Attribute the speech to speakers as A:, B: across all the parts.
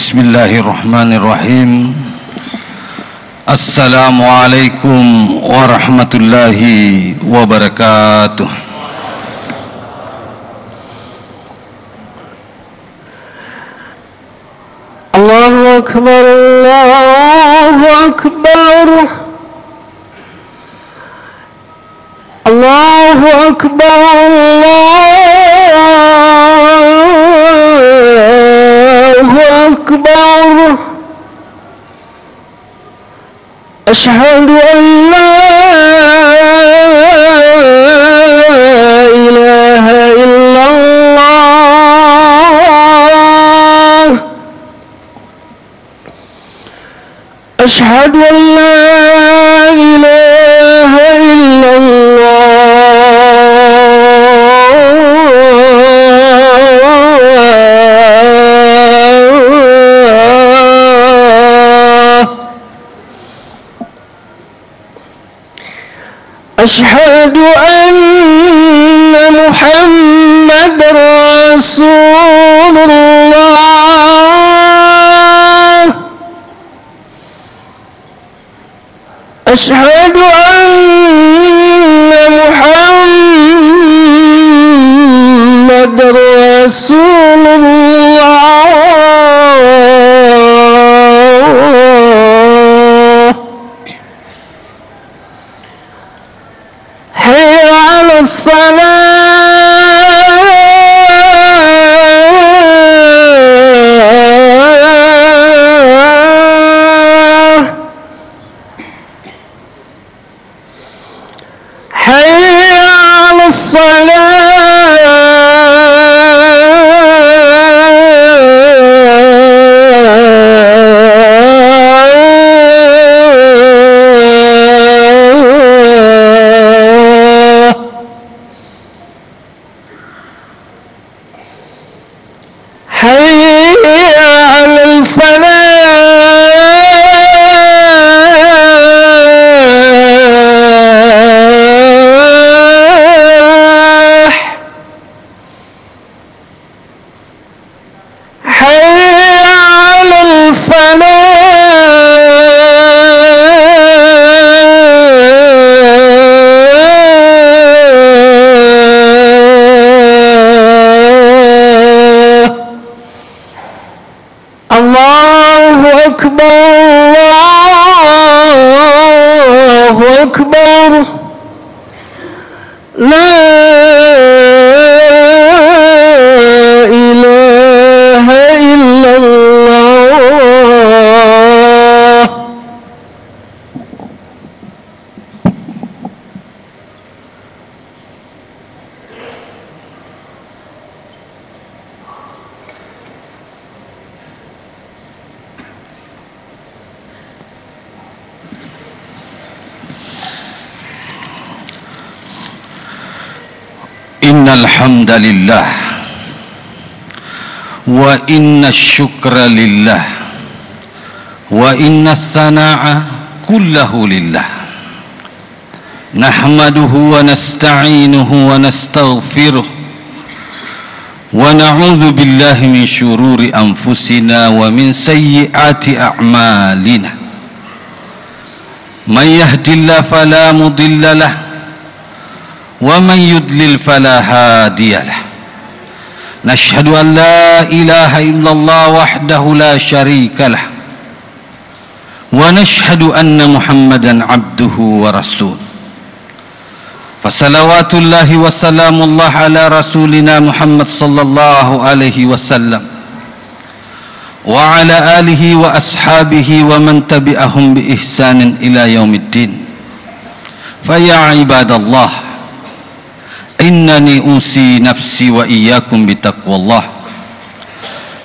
A: Bismillahirrahmanirrahim. Assalamualaikum warahmatullahi wabarakatuh.
B: Allahu Akbar, Allahu Akbar, Allahu Akbar, Allahu Akbar. Asyhadu an la ilaha illallah. Asyhadu an la ilaha أشهد أن محمدًا رسول الله. أشهد أن محمدًا رسول الله.
A: Innal hamdalillah wa inna syukra lillah wa inna tsanaa kullahu lillah nahmaduhu wa nasta'inuhu wa nastaghfiruh wa na'udzu billahi min syururi anfusina wa min sayyiati a'malina may yahdihillahu fala mudilla lahu wa man yudlil fala hadiyalah. Nashhadu an la ilaha illallah wahdahu la syarikalah wa nashhadu anna Muhammadan abduhu wa rasul. Fassalawatullahi wa salamullah ala rasulina Muhammad sallallahu alaihi wasallam wa ala alihi wa ashabihi wa man tabi'ahum bi ihsanin ila yaumiddin. Fa ya ibadallah, innani usi nafsi wa iyyakum bitaqwallah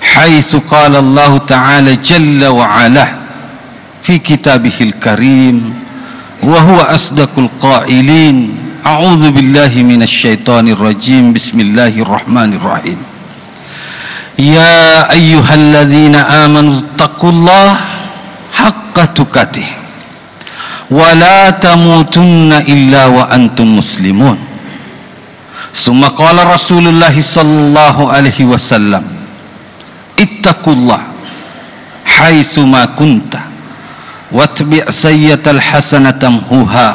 A: haitsu qala Allah ta'ala jalla wa ala fi kitabihil karim wa huwa asdaqul qailin. A'udzu billahi minasy syaithanir rajim. Bismillahirrahmanirrahim. Ya ayyuhalladzina amanu taqullaha haqqa tuqatih wa la tamutunna illa wa antum muslimun. Summa qala Rasulullah sallallahu alaihi wasallam, ittaqullah haitsu ma kunta watbi' sayyatal hasanata tamhuha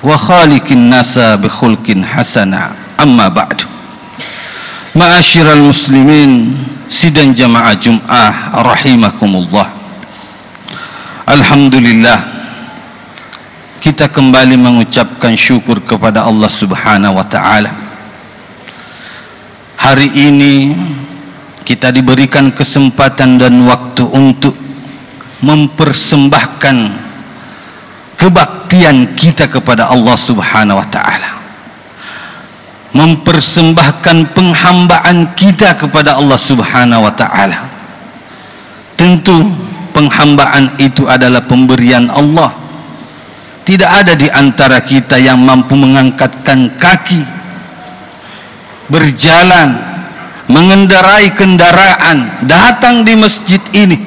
A: wa khaliqin nasa bi khulqin hasana. Amma ba'du. Ma'asyiral muslimin, sidang jamaah Jum'ah rahimakumullah. Alhamdulillah, kita kembali mengucapkan syukur kepada Allah Subhanahu wa taala. Hari ini kita diberikan kesempatan dan waktu untuk mempersembahkan kebaktian kita kepada Allah Subhanahu wa taala, mempersembahkan penghambaan kita kepada Allah Subhanahu wa taala. Tentu penghambaan itu adalah pemberian Allah. Tidak ada di antara kita yang mampu mengangkatkan kaki, berjalan, mengendarai kendaraan, datang di masjid ini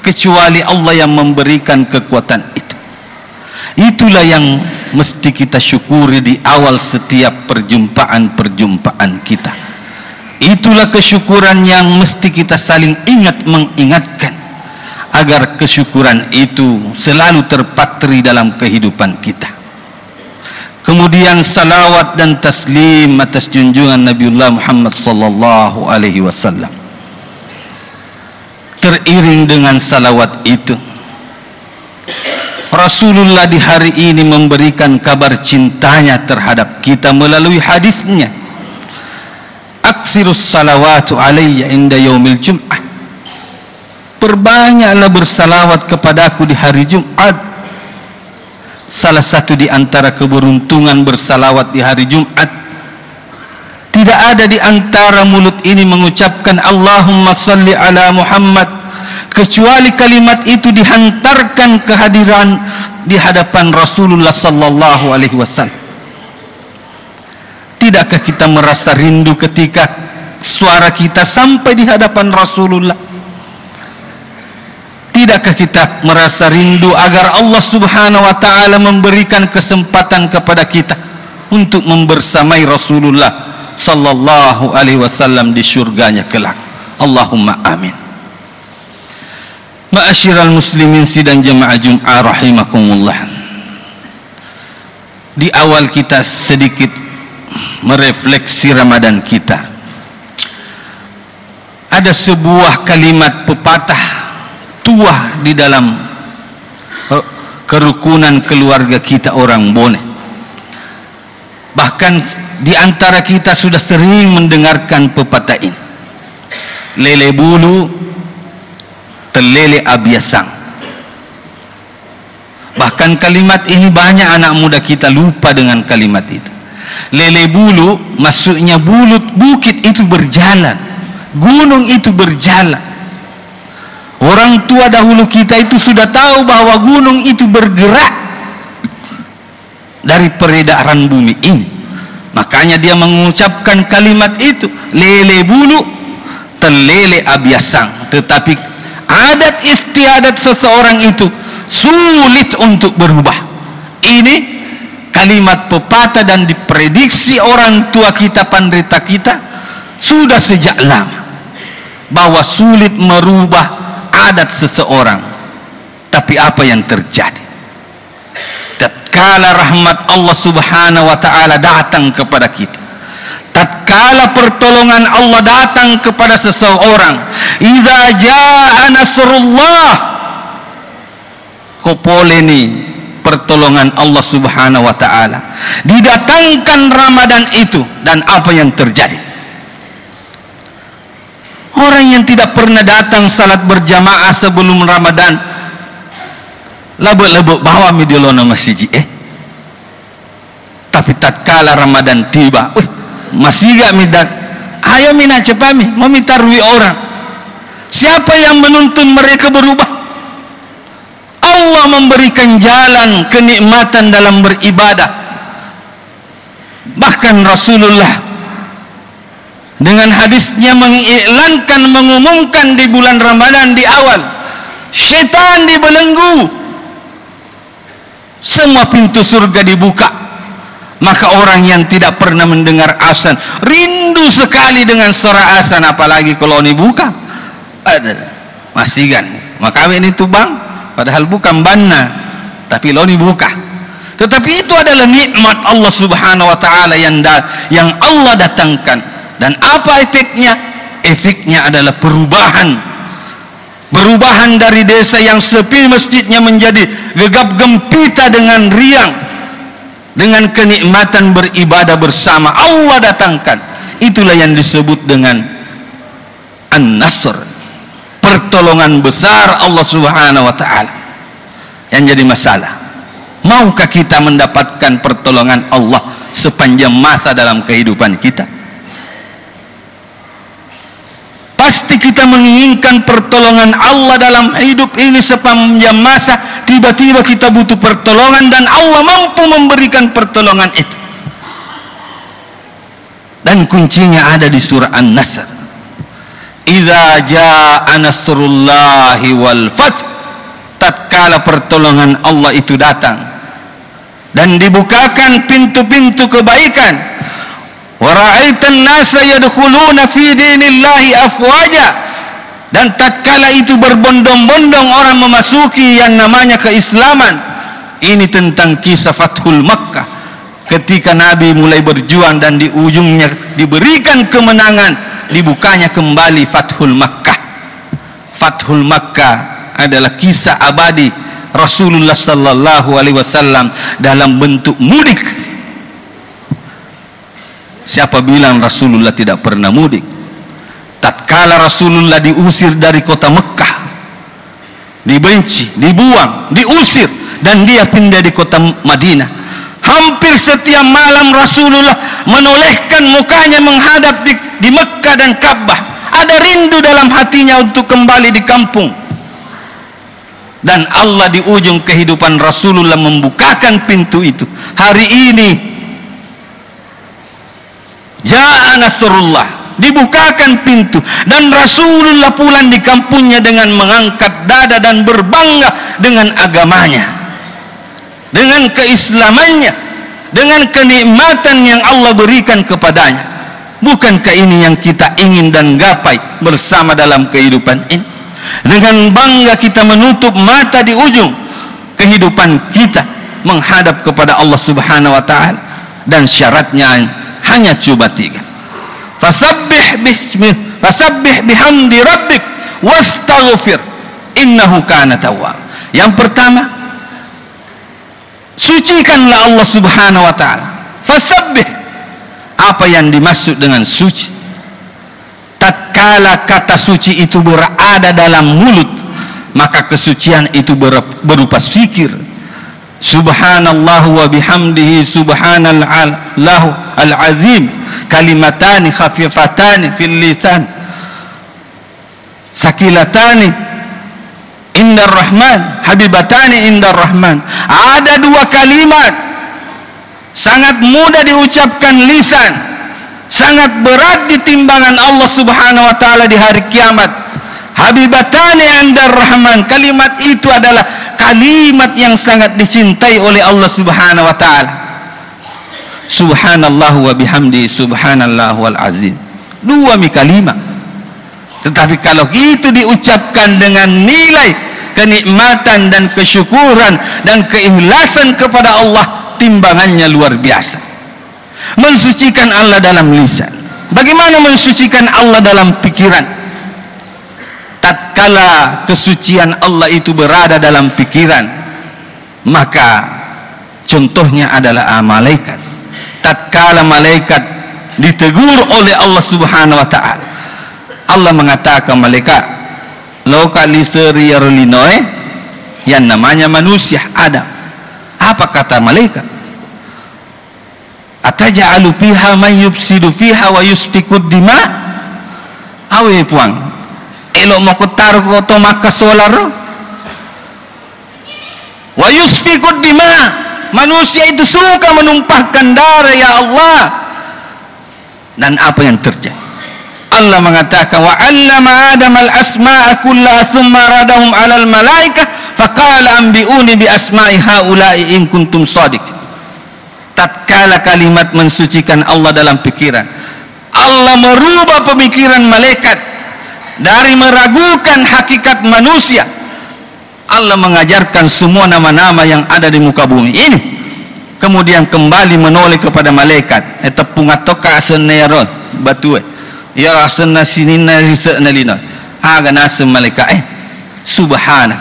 A: kecuali Allah yang memberikan kekuatan itu. Itulah yang mesti kita syukuri di awal setiap perjumpaan kita. Itulah kesyukuran yang mesti kita saling mengingatkan, agar kesyukuran itu selalu terpatri dalam kehidupan kita. Kemudian salawat dan taslim atas junjungan Nabiullah Muhammad sallallahu alaihi wasallam. Teriring dengan salawat itu, Rasulullah di hari ini memberikan kabar cintanya terhadap kita melalui hadisnya. Aksirus salawatu alayya inda yaumil jum'ah. Perbanyaklah bersalawat kepadaku di hari Jumat. Salah satu di antara keberuntungan bersalawat di hari Jumat, tidak ada di antara mulut ini mengucapkan Allahumma salli ala Muhammad kecuali kalimat itu dihantarkan kehadiran di hadapan Rasulullah sallallahu alaihi wasallam. Tidakkah kita merasa rindu ketika suara kita sampai di hadapan Rasulullah? Tidakkah kita merasa rindu agar Allah Subhanahu wa taala memberikan kesempatan kepada kita untuk membersamai Rasulullah sallallahu alaihi wasallam di syurganya kelak? Allahumma amin. Ma'asyiral muslimin sidang jamaah Jum'ah rahimakumullah. Di awal kita sedikit merefleksi Ramadan kita. Ada sebuah kalimat pepatah tua di dalam kerukunan keluarga kita orang Bone. Bahkan di antara kita sudah sering mendengarkan pepatah ini. Lele bulu telele abiasang. Bahkan kalimat ini banyak anak muda kita lupa dengan kalimat itu. Lele bulu maksudnya bukit itu berjalan, gunung itu berjalan. Orang tua dahulu kita itu sudah tahu bahwa gunung itu bergerak dari peredaran bumi ini. Makanya dia mengucapkan kalimat itu, lele bulu telele abiasang. Tetapi adat istiadat seseorang itu sulit untuk berubah. Ini kalimat pepatah dan diprediksi orang tua kita, pendeta kita sudah sejak lama, bahwa sulit merubah adat seseorang. Tapi apa yang terjadi tatkala rahmat Allah Subhanahu wa taala datang kepada kita, tatkala pertolongan Allah datang kepada seseorang, idza jaa nasrullah, kopoleni pertolongan Allah Subhanahu wa taala, didatangkan Ramadan itu, dan apa yang terjadi? Orang yang tidak pernah datang salat berjamaah sebelum Ramadan, labuk-labuk bawa midilona masjid. Tapi tatkala Ramadan tiba, masih gak midat, ayo mina cepami, mau mitarwi orang. Siapa yang menuntun mereka berubah? Allah memberikan jalan kenikmatan dalam beribadah. Bahkan Rasulullah dengan hadisnya mengiklankan, mengumumkan di bulan Ramadan di awal, syaitan dibelenggu, semua pintu surga dibuka. Maka orang yang tidak pernah mendengar azan rindu sekali dengan suara azan, apalagi kalau dibuka. Masih kan maka ini tubang padahal bukan banna tapi loni buka. Tetapi itu adalah nikmat Allah Subhanahu wa taala yang Allah datangkan. Dan apa efeknya? Efeknya adalah perubahan dari desa yang sepi masjidnya menjadi gegap gempita dengan riang, dengan kenikmatan beribadah bersama. Allah datangkan. Itulah yang disebut dengan An-Nasr, pertolongan besar Allah Subhanahu wa taala. Yang jadi masalah, maukah kita mendapatkan pertolongan Allah sepanjang masa dalam kehidupan kita? Pasti kita menginginkan pertolongan Allah dalam hidup ini sepanjang masa. Tiba-tiba kita butuh pertolongan dan Allah mampu memberikan pertolongan itu. Dan kuncinya ada di surah An-Nasr. Idza jaa nasrullahi wal fath. Tatkala pertolongan Allah itu datang dan dibukakan pintu-pintu kebaikan. Wa ra'aitan nasa yadkhuluna fi dinillahi afwaja, dan tatkala itu berbondong-bondong orang memasuki yang namanya keislaman. Ini tentang kisah Fathul Makkah, ketika Nabi mulai berjuang dan di ujungnya diberikan kemenangan, dibukanya kembali Fathul Makkah. Fathul Makkah adalah kisah abadi Rasulullah sallallahu alaihi wasallam dalam bentuk mudik. Siapa bilang Rasulullah tidak pernah mudik? Tatkala Rasulullah diusir dari kota Mekah, dibenci, dibuang, diusir, dan dia pindah di kota Madinah. Hampir setiap malam Rasulullah menolehkan mukanya menghadap di Mekah dan Ka'bah. Ada rindu dalam hatinya untuk kembali di kampung. Dan Allah di ujung kehidupan Rasulullah membukakan pintu itu. Hari ini jaa nasrullah, dibukakan pintu, dan Rasulullah pulang di kampungnya dengan mengangkat dada dan berbangga dengan agamanya, dengan keislamannya, dengan kenikmatan yang Allah berikan kepadanya. Bukankah ini yang kita ingin dan gapai bersama dalam kehidupan ini? Dengan bangga kita menutup mata di ujung kehidupan kita menghadap kepada Allah Subhanahu wa taala, dan syaratnya hanya coba 3. Fasabbih bihamdi rabbik wastaghfir innahu kana tawwab. Yang pertama, sucikanlah Allah Subhanahu wa taala. Fasabbih, apa yang dimaksud dengan suci? Tatkala kata suci itu berada dalam mulut, maka kesucian itu berupa zikir. Subhanallah wa bihamdihi subhanallahu al-azim, kalimatani khafifatani fil lisan, sakilatani indar rahman, habibatani indar rahman. Ada 2 kalimat sangat mudah diucapkan lisan, sangat berat di timbangan Allah Subhanahu wa taala di hari kiamat. Habibatani indar rahman, kalimat itu adalah kalimat yang sangat dicintai oleh Allah Subhanahu wa taala. Subhanallah wa bihamdi subhanallahul azim. 2 kalimat. Tetapi kalau itu diucapkan dengan nilai kenikmatan dan kesyukuran dan keikhlasan kepada Allah, timbangannya luar biasa. Mensucikan Allah dalam lisan. Bagaimana mensucikan Allah dalam pikiran? Tatkala kesucian Allah itu berada dalam pikiran, maka contohnya adalah malaikat. Tatkala malaikat ditegur oleh Allah Subhanahu wa taala, Allah mengatakan malaikat, "Lauka liseriyarlinoe," yang namanya manusia Adam. Apa kata malaikat? "Ataja'alu fiha man yufsidu fiha wa yusfikud dima?" Awe puang elok mau taruh koto maka solar wa yusfikud dima, manusia itu suka menumpahkan darah ya Allah. Dan apa yang terjadi? Allah mengatakan wa 'allama Adam al-asma'a kullaha thumma radahum 'alal malaikah faqala anbi'uni bi asma'i haula'i in kuntum shadiq. Tatkala kalimat mensucikan Allah dalam pikiran, Allah merubah pemikiran malaikat dari meragukan hakikat manusia Allah mengajarkan semua nama-nama yang ada di muka bumi ini, kemudian kembali menoleh kepada malaikat. Tepung atoka seneron batu ya rasana sinina risana lina aga nasa malaikat subhana,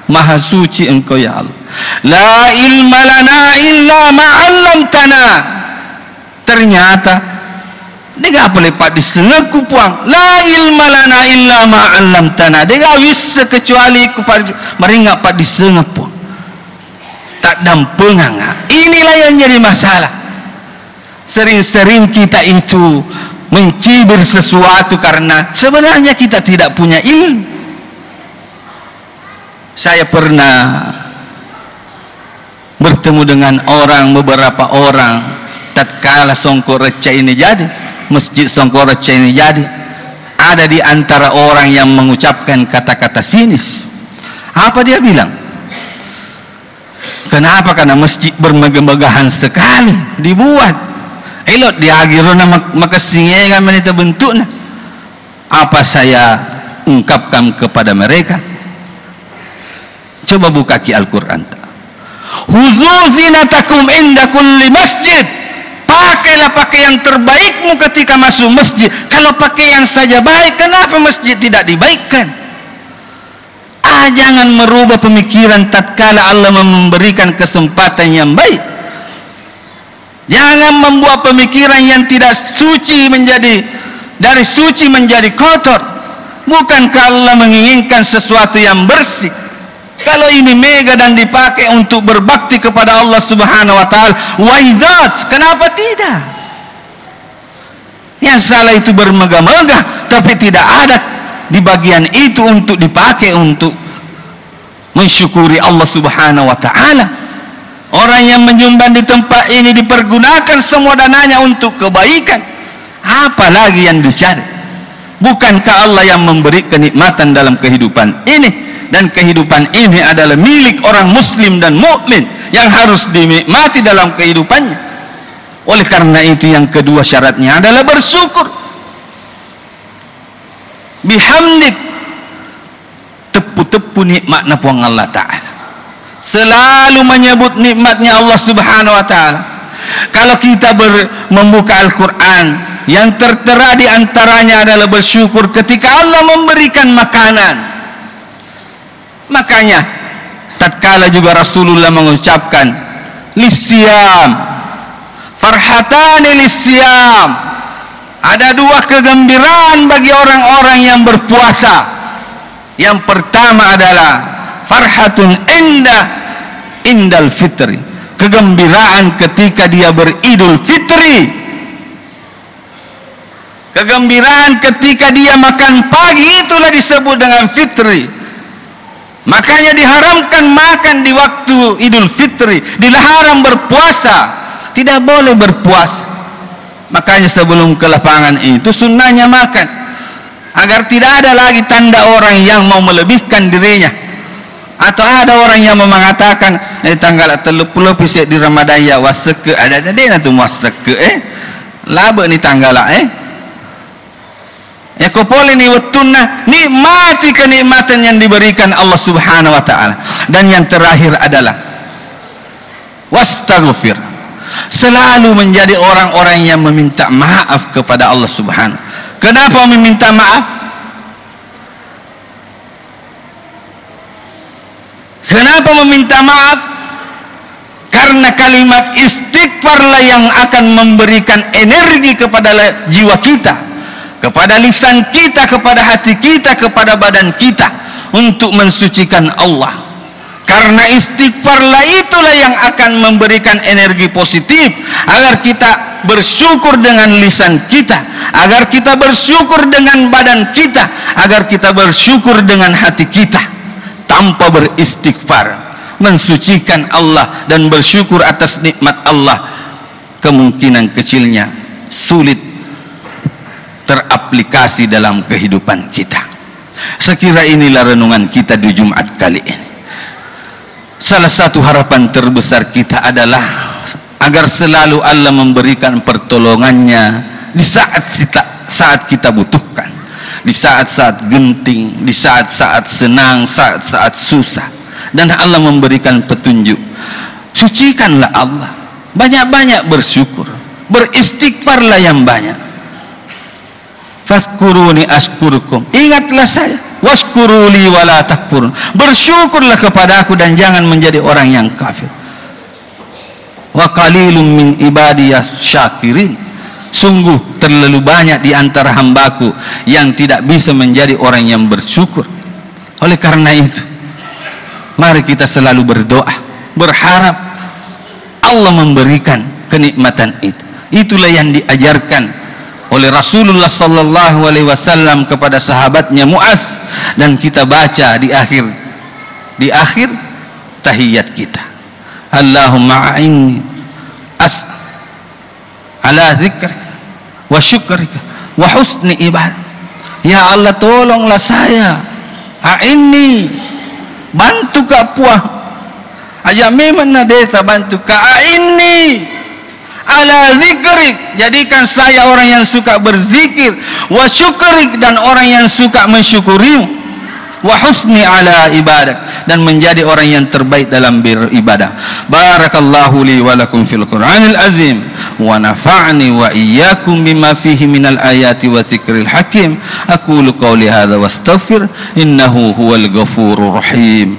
A: maha suci engkau ya Allah. La ilma lana illa ma 'allamtana. Ternyata dia apa lepat disengaku puang. La ilma lana illa ma 'allamtana. Dia bisa kecuali ku meringat pak disengak puang. Tak dampengang. Inilah yang jadi masalah. Sering-sering kita itu mencibir sesuatu karena sebenarnya kita tidak punya ilmu. Saya pernah bertemu dengan beberapa orang tatkala Songkoreca ini jadi, Masjid Songkoreca ini jadi, ada di antara orang yang mengucapkan kata-kata sinis. Apa dia bilang? Kenapa? Karena masjid bermegah-megahan sekali dibuat. Elok diagirona makasingengan menita bentuknya. Apa saya ungkapkan kepada mereka? Coba buka ki Al-Quran. Huzu zinatakum inda kulli masjid. Pakailah pakaian terbaikmu ketika masuk masjid. Kalau pakaian saja baik, kenapa masjid tidak dibaikkan? Jangan merubah pemikiran tatkala Allah memberikan kesempatan yang baik. Jangan membuat pemikiran yang tidak suci dari suci menjadi kotor. Bukankah Allah menginginkan sesuatu yang bersih? Kalau ini mega dan dipakai untuk berbakti kepada Allah Subhanahu wa taala, why not? Kenapa tidak? Yang salah itu bermegah-megah tapi tidak ada di bagian itu untuk dipakai untuk mensyukuri Allah Subhanahu wa taala. Orang yang menyumbang di tempat ini dipergunakan semua dananya untuk kebaikan. Apalagi yang dicari? Bukankah Allah yang memberi kenikmatan dalam kehidupan ini? Dan kehidupan ini adalah milik orang muslim dan mukmin yang harus dinikmati dalam kehidupannya. Oleh karena itu yang kedua syaratnya adalah bersyukur. Bihamdik, tepu-tepu nikmatnya puang Allah Ta'ala. Selalu menyebut nikmatnya Allah Subhanahu wa Ta'ala. Kalau kita membuka Al-Quran, yang tertera di antaranya adalah bersyukur ketika Allah memberikan makanan. Makanya tatkala juga Rasulullah mengucapkan lisyam, farhatani lisyam, ada dua kegembiraan bagi orang-orang yang berpuasa. Yang pertama adalah farhatun indal fitri, kegembiraan ketika dia beridul fitri, kegembiraan ketika dia makan pagi, itulah disebut dengan fitri. Makanya diharamkan makan di waktu Idul Fitri, dilarang berpuasa, tidak boleh berpuasa. Makanya sebelum ke lapangan itu sunnahnya makan, agar tidak ada lagi tanda orang yang mau melebihkan dirinya. Atau ada orang yang mengatakan tanggal 30 pisik di Ramadan ya waseke, ada dia tu waseke laba ni tanggal ya kopole ni wetuna, nikmati kenikmatan yang diberikan Allah Subhanahu wa taala. Dan yang terakhir adalah wastaghfir, selalu menjadi orang-orang yang meminta maaf kepada Allah Subhanahu. Kenapa meminta maaf? Kenapa meminta maaf? Karena kalimat istighfarlah yang akan memberikan energi kepada jiwa kita, kepada lisan kita, kepada hati kita, kepada badan kita untuk mensucikan Allah. Karena istighfarlah itulah yang akan memberikan energi positif agar kita bersyukur dengan lisan kita, agar kita bersyukur dengan badan kita, agar kita bersyukur dengan hati kita. Tanpa beristighfar, mensucikan Allah dan bersyukur atas nikmat Allah, kemungkinan kecilnya sulit teraplikasi dalam kehidupan kita. Sekira inilah renungan kita di Jumat kali ini. Salah satu harapan terbesar kita adalah agar selalu Allah memberikan pertolongannya di saat kita butuhkan, di saat-saat genting, di saat-saat senang, saat-saat susah. dan Allah memberikan petunjuk. Sucikanlah Allah, banyak-banyak bersyukur, beristighfarlah yang banyak. Fazkuruni askurkum, ingatlah saya, washkuruli wala takfurun, bersyukurlah kepada aku dan jangan menjadi orang yang kafir. Wa qalilum min ibadiyas syakirin, sungguh terlalu banyak di antara hambaku yang tidak bisa menjadi orang yang bersyukur. Oleh karena itu, mari kita selalu berdoa, berharap Allah memberikan kenikmatan itu. Itulah yang diajarkan oleh Rasulullah sallallahu alaihi wasallam kepada sahabatnya Mu'adz, dan kita baca di akhir tahiyat kita. Allahumma a'inni ala dzikrika wa syukrika wa husni ibadah. Ya Allah, tolonglah saya, a'inni, bantu ka puah aja memang nadeta, bantu ka a'inni ala zikrik, jadikan saya orang yang suka berzikir, wa syukrik, dan orang yang suka mensyukurimu, wa husni ala ibadah, dan menjadi orang yang terbaik dalam beribadah. Barakallahu li wa lakum fil Qur'anil azim, wa nafa'ni wa iyyakum bima fihi minal ayati wa dzikril hakim. Aqulu qawli hadza wastaghfir, innahu huwal ghafurur rahim.